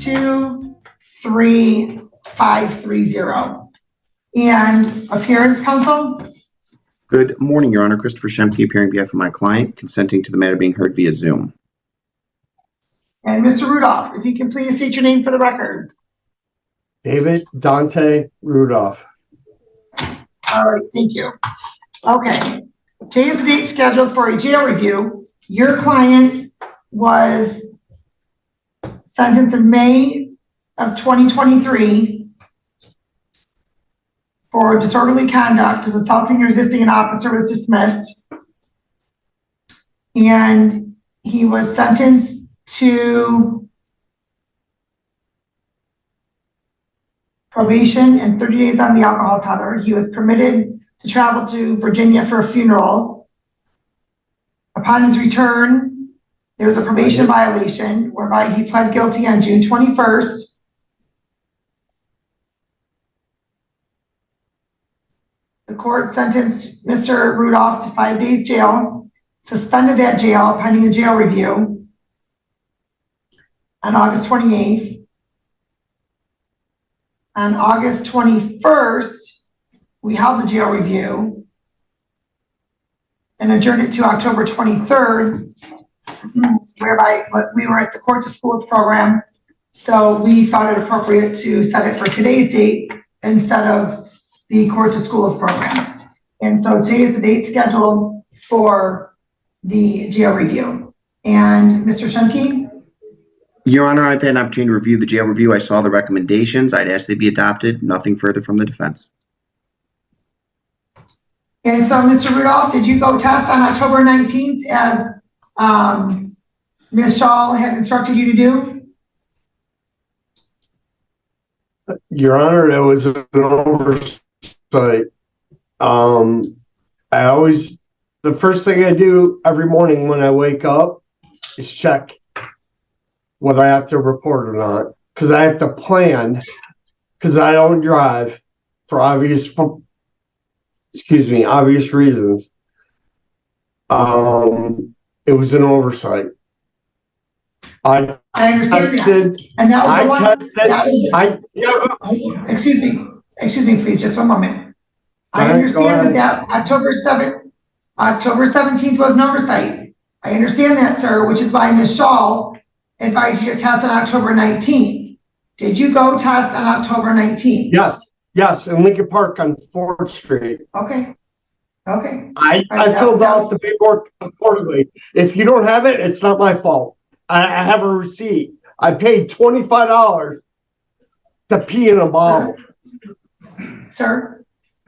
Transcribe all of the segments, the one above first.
623-530. And appearance, counsel? Good morning, Your Honor. Christopher Shemke appearing on behalf of my client, consenting to the matter being heard via Zoom. And Mr. Rudolph, if you can please state your name for the record. David Dante Rudolph. All right, thank you. Okay, today is the date scheduled for a jail review. Your client was sentenced in May of 2023 for disorderly conduct as assaulting and resisting an officer was dismissed. And he was sentenced to probation and 30 days on the alcohol tether. He was permitted to travel to Virginia for a funeral. Upon his return, there was a probation violation whereby he pled guilty on June 21st. The court sentenced Mr. Rudolph to 5 days jail, suspended that jail pending a jail review on August 28th. On August 21st, we held the jail review and adjourned it to October 23rd, whereby we were at the Court to Schools program. So we thought it appropriate to set it for today's date instead of the Court to Schools program. And so today is the date scheduled for the jail review. And Mr. Shemke? Your Honor, I've had an opportunity to review the jail review. I saw the recommendations. I'd ask they be adopted. Nothing further from the defense. And so, Mr. Rudolph, did you go test on October 19th as Ms. Shaw had instructed you to do? Your Honor, it was an oversight. The first thing I do every morning when I wake up is check whether I have to report or not, because I have to plan, because I don't drive for obvious reasons. It was an oversight. I understand tested, that. And that was excuse me, please, just one moment. I understand that October 17th was an oversight. I understand that, sir, which is why Ms. Shaw advised you to test on October 19th. Did you go test on October 19th? Yes, in Lincoln Park on 4th Street. Okay. I filled out the paperwork accordingly. If you don't have it, it's not my fault. I have a receipt. I paid $25 to pee in a bottle. Sir,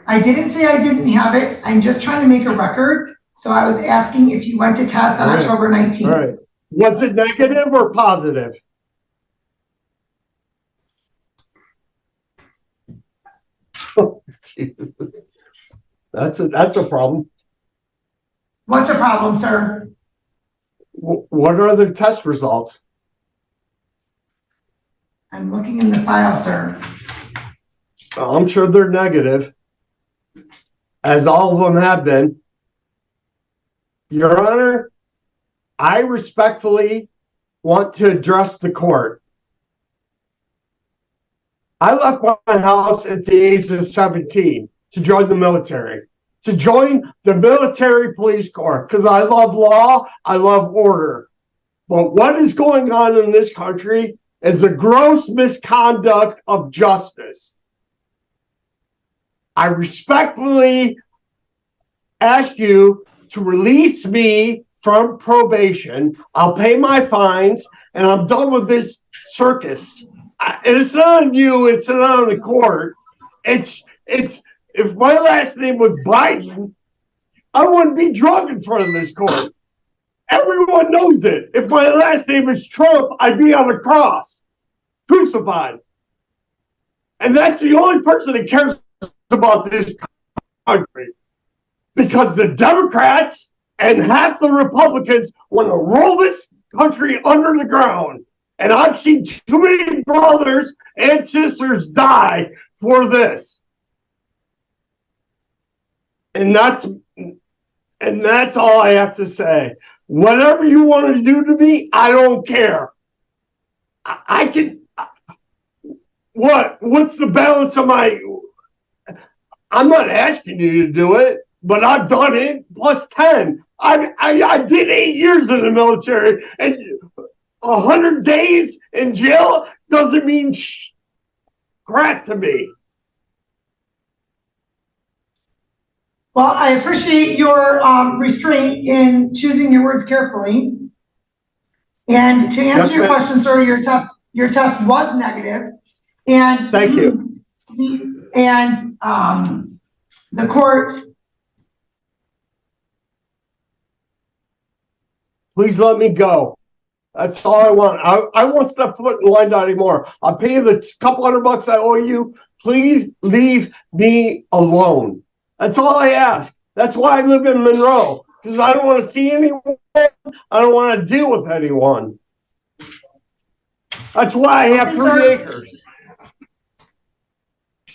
I didn't say I didn't have it. I'm just trying to make a record. So I was asking if you went to test on October 19th. All right. Was it negative or positive? Oh, Jesus. That's a problem. What's the problem, sir? What are the test results? I'm looking in the file, sir. I'm sure they're negative, as all of them have been. Your Honor, I respectfully want to address the court. I left my house at the age of 17 to join the military, to join the military police corps, because I love law, I love order. But what is going on in this country is the gross misconduct of justice. I respectfully ask you to release me from probation. I'll pay my fines, and I'm done with this circus. And it's not on you, it's not on the court. It's if my last name was Biden, I wouldn't be drunk in front of this court. Everyone knows it. If my last name is Trump, I'd be on the cross, crucified. And that's the only person that cares about this country. Because the Democrats and half the Republicans want to roll this country under the ground. And I've seen too many brothers and sisters die for this. And that's all I have to say. Whatever you want to do to me, I don't care. I can What's the balance of my? I'm not asking you to do it, but I've done it plus 10. I did 8 years in the military, and 100 days in jail doesn't mean crap to me. Well, I appreciate your restraint in choosing your words carefully. And to answer your question, sir, your test was negative. And thank you. The court. Please let me go. That's all I want. I won't step foot in the line anymore. I'll pay you the couple $100 I owe you. Please leave me alone. That's all I ask. That's why I live in Monroe, because I don't want to see anyone. I don't want to deal with anyone. That's why I have 3 acres.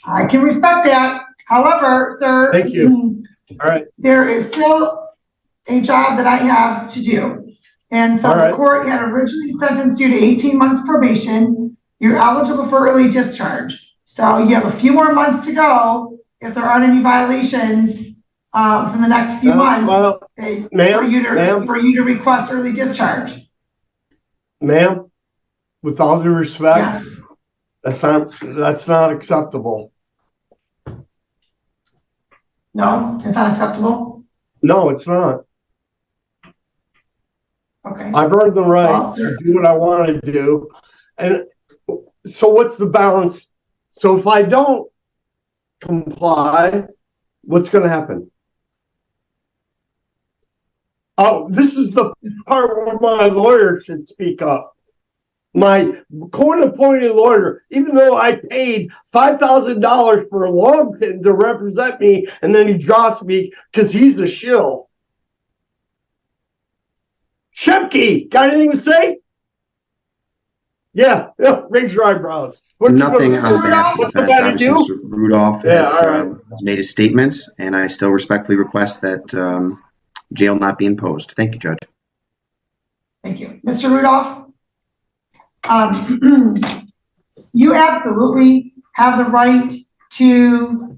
I can respect that. However, sir, thank you. All right. There is still a job that I have to do. And so the court had originally sentenced you to 18 months probation. You're eligible for early discharge. So you have a few more months to go if there aren't any violations within the next few months for you to request early discharge. Ma'am, with all due respect, yes. That's not acceptable. No, it's not acceptable? No, it's not. Okay. I've earned the right to do what I want to do. And so what's the balance? So if I don't comply, what's going to happen? Oh, this is the part where my lawyer should speak up. My court-appointed lawyer, even though I paid $5,000 for a Longton to represent me, and then he drops me because he's a shill. Shepke, got anything to say? Yeah, raise your eyebrows. Nothing on behalf of the defense. Obviously, Mr. Rudolph has made his statements, and I still respectfully request that jail not be imposed. Thank you, Judge. Thank you. Mr. Rudolph? You absolutely have the right to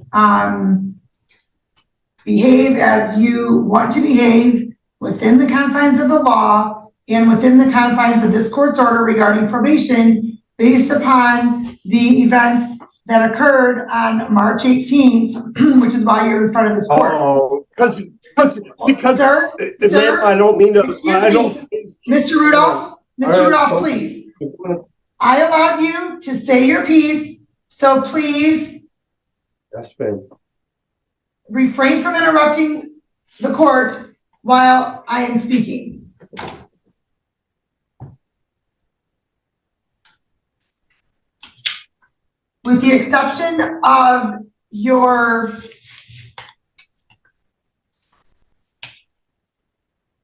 behave as you want to behave within the confines of the law and within the confines of this court's order regarding probation based upon the events that occurred on March 18th, which is why you're in front of this court. Oh, because sir, I don't mean to. Mr. Rudolph, Rudolph, please. I allowed you to say your piece, so please refrain from interrupting the court while I am speaking. With the exception of your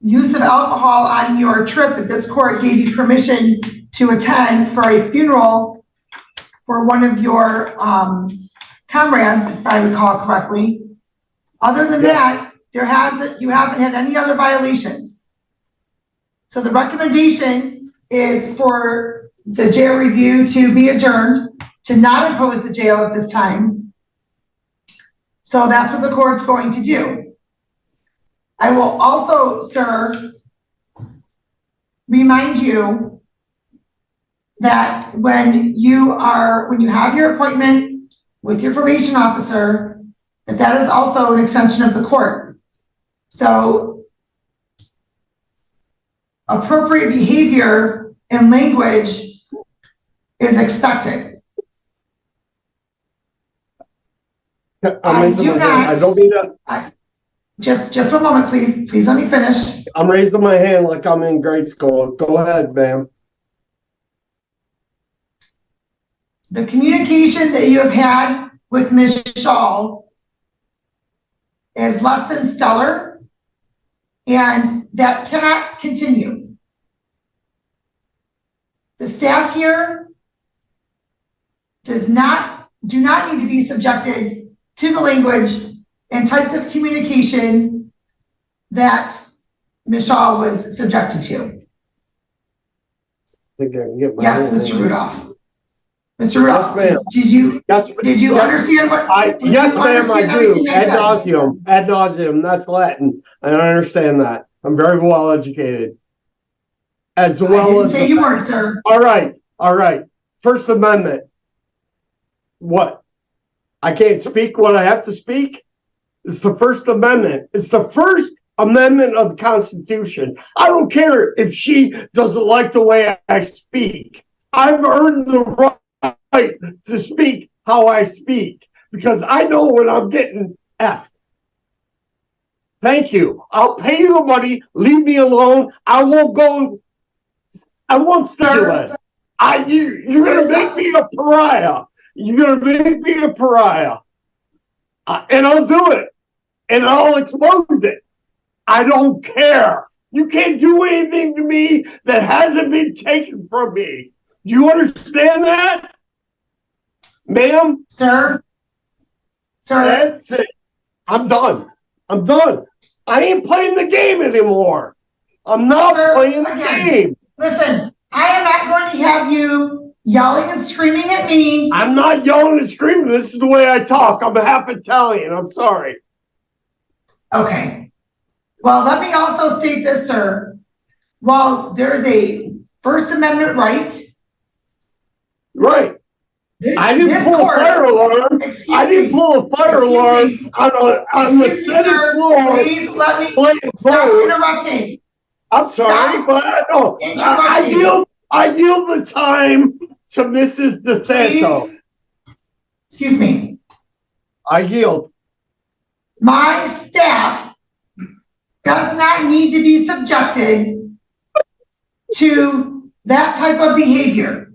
use of alcohol on your trip that this court gave you permission to attend for a funeral for one of your comrades, if I recall correctly. Other than that, you haven't had any other violations. So the recommendation is for the jail review to be adjourned, to not impose the jail at this time. So that's what the court's going to do. I will also, sir, remind you that when you have your appointment with your probation officer, that is also an extension of the court. So appropriate behavior and language is expected. I don't mean to. Just one moment, please. Please let me finish. I'm raising my hand like I'm in grade school. Go ahead, ma'am. The communication that you have had with Ms. Shaw is less than stellar, and that cannot continue. The staff here do not need to be subjected to the language and types of communication that Ms. Shaw was subjected to. I think I can get my yes, Mr. Rudolph. Mr. Rudolph, Yes, ma'am. did you Yes, understand what? yes, ma'am, I do. Ad nauseum, that's Latin, and I understand that. I'm very well educated. As well I didn't as say you weren't, sir. All right. First Amendment. What? I can't speak what I have to speak? It's the First Amendment. It's the First Amendment of the Constitution. I don't care if she doesn't like the way I speak. I've earned the right to speak how I speak because I know when I'm getting F. Thank you. I'll pay you the money. Leave me alone. I won't steal this. You're going to make me a pariah. You're going to make me a pariah. And I'll do it. And I'll expose it. I don't care. You can't do anything to me that hasn't been taken from me. Do you understand that? Ma'am? Sir? That's it. I'm done. I ain't playing the game anymore. I'm not playing the game. Listen, I am not going to have you yelling and screaming at me. I'm not yelling and screaming. This is the way I talk. I'm half Italian. I'm sorry. Okay. Well, let me also state this, sir. While there's a First Amendment right. Right. I didn't pull a fire alarm. I didn't pull a fire alarm on the Senate floor. Please let me stop interrupting. I'm sorry, but I yield the time to Mrs. DeSanto. Excuse me. I yield. My staff does not need to be subjected to that type of behavior.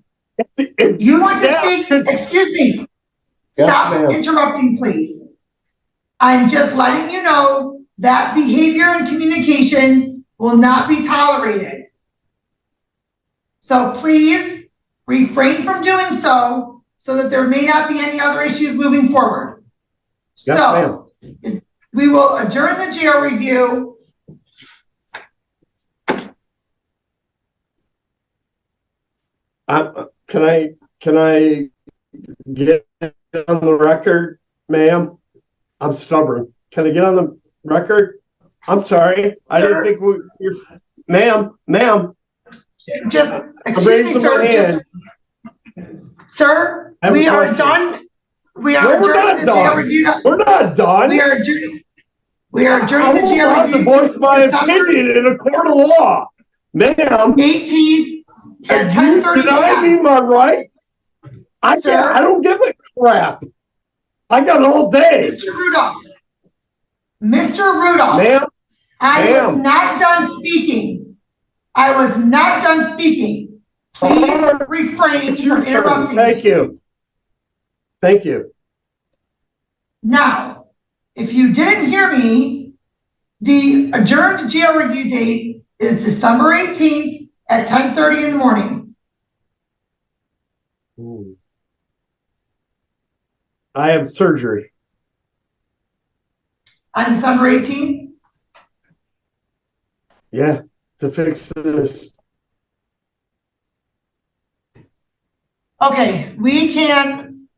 You want to speak? Excuse me. Stop interrupting, please. I'm just letting you know that behavior and communication will not be tolerated. So please refrain from doing so that there may not be any other issues moving forward. Yes, so we will adjourn the jail review. Can I get on the record, ma'am? I'm stubborn. Can I get on the record? I'm sorry. Sir? I didn't think you're, ma'am. Just excuse me, sir. Sir, we are done. We are adjourning the jail review. We're not done. We are adjourning the jail review. I voice my opinion in a court of law, ma'am. 18 at 10:30 Did I mean my right? I don't give a crap. I got all day. Mr. Rudolph. Ma'am. I was not done speaking. Please refrain from interrupting. Thank you. Now, if you didn't hear me, the adjourned jail review date is December 18th at 10:30 in the morning. I have surgery. On December 18th? Yeah, to fix this. Okay, we can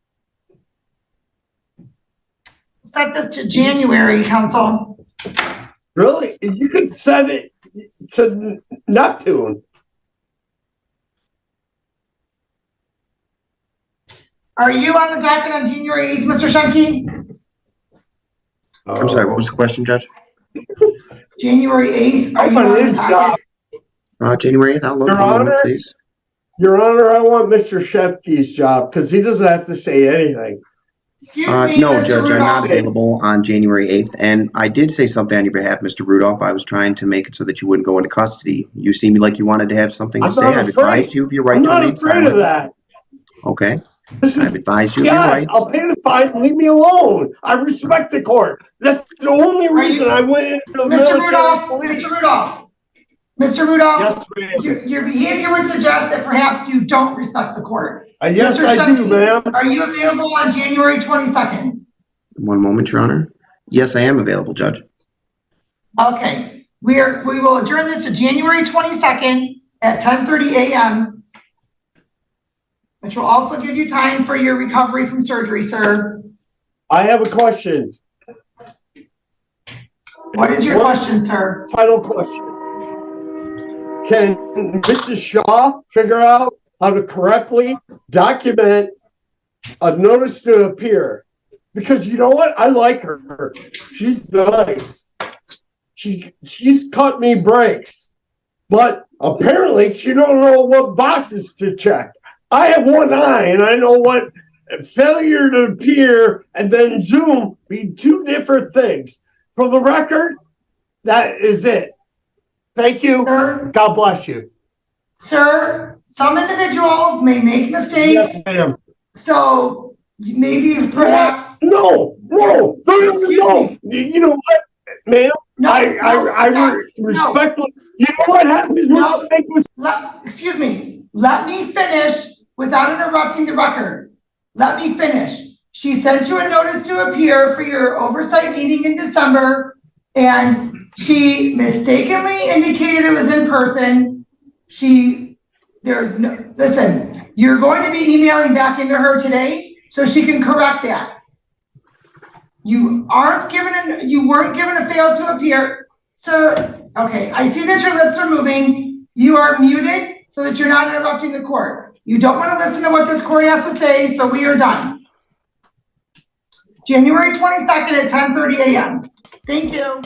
set this to January, Council. Really? You could send it to Neptune. Are you on the docket on January 8th, Mr. Shunke? I'm sorry, what was the question, Judge? January 8th, are you on the docket? January 8th, I'll look. Your Honor, please. Your Honor, I want Mr. Shepke's job because he doesn't have to say anything. Excuse me, no, Mr. Judge, Rudolph. I'm not available on January 8th, and I did say something on your behalf, Mr. Rudolph. I was trying to make it so that you wouldn't go into custody. You seemed like you wanted to have something to say. I've advised you of your right to remain silent. I'm not afraid of that. Okay. I've advised you of your rights. I'll pay the fine. Leave me alone. I respect the court. That's the only reason I went into the military. Mr. Rudolph, yes, your behavior would suggest that perhaps you don't respect the court. Yes, Mr. I do, ma'am. Are you available on January 22nd? One moment, Your Honor. Yes, I am available, Judge. Okay. We will adjourn this to January 22nd at 10:30 a.m. which will also give you time for your recovery from surgery, sir. I have a question. What is your question, sir? Final question. Can Mrs. Shaw figure out how to correctly document a notice to appear? Because you know what? I like her. She's nice. She's cut me breaks. But apparently she don't know what boxes to check. I have one eye and I know what failure to appear and then Zoom be two different things. For the record, that is it. Thank you. Sir? God bless you. Sir, some individuals may make mistakes. Yes, ma'am. So maybe perhaps. No. You know what, ma'am? I respectfully. You know what happens when I make mistakes? Excuse me. Let me finish without interrupting the record. Let me finish. She sent you a notice to appear for your oversight meeting in December, and she mistakenly indicated it was in person. Listen, you're going to be emailing back into her today so she can correct that. You weren't given a fail to appear. Sir, okay, I see that your lips are moving. You are muted so that you're not interrupting the court. You don't want to listen to what this court has to say, so we are done. January 22nd at 10:30 a.m. Thank you.